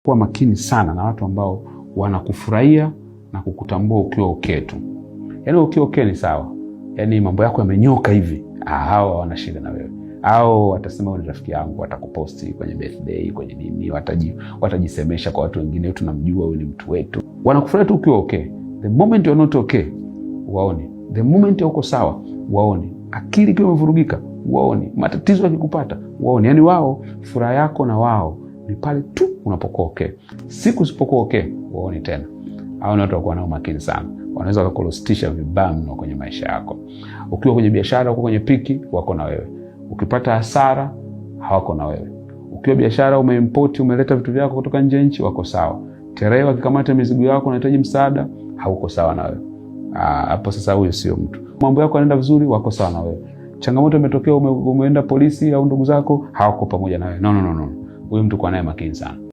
Kuwa makini sana na watu ambao wanakufurahia na kukutambua ukiwa okay tu. Yaani ukiwa okay ni sawa. Yaani mambo yako yamenyoka hivi, hao wana shida na wewe. Hao watasema wewe ni rafiki yangu, watakuposti kwenye birthday, kwenye nini, watajisemesha kwa watu wengine, tunamjua wewe ni mtu wetu. Wanakufurahia tu ukiwa okay. The moment you're not okay, waone. The moment uko sawa, waone. Akili ikiwa imevurugika, waone. Matatizo yakikupata, waone. Yaani wao furaha yako na wao ni pale tu unapokuwa okay. Siku usipokuwa okay, waone tena. Hao ni watu wakuwa nao makini sana. Wanaweza kukulostisha vibaya mno kwenye maisha yako. Ukiwa kwenye biashara, uko kwenye piki, wako na wewe. Ukipata hasara, hawako na wewe. Ukiwa biashara umeimport, umeleta vitu vyako kutoka nje nchi, wako sawa. Terewa kikamata mizigo yako, unahitaji msaada, hauko sawa na wewe. Hapo sasa huyo sio mtu. Mambo yako yanaenda vizuri, wako sawa na wewe. Changamoto imetokea, umeenda polisi au ndugu zako, hawako pamoja na wewe. No. Huyo mtu kwa naye makini sana.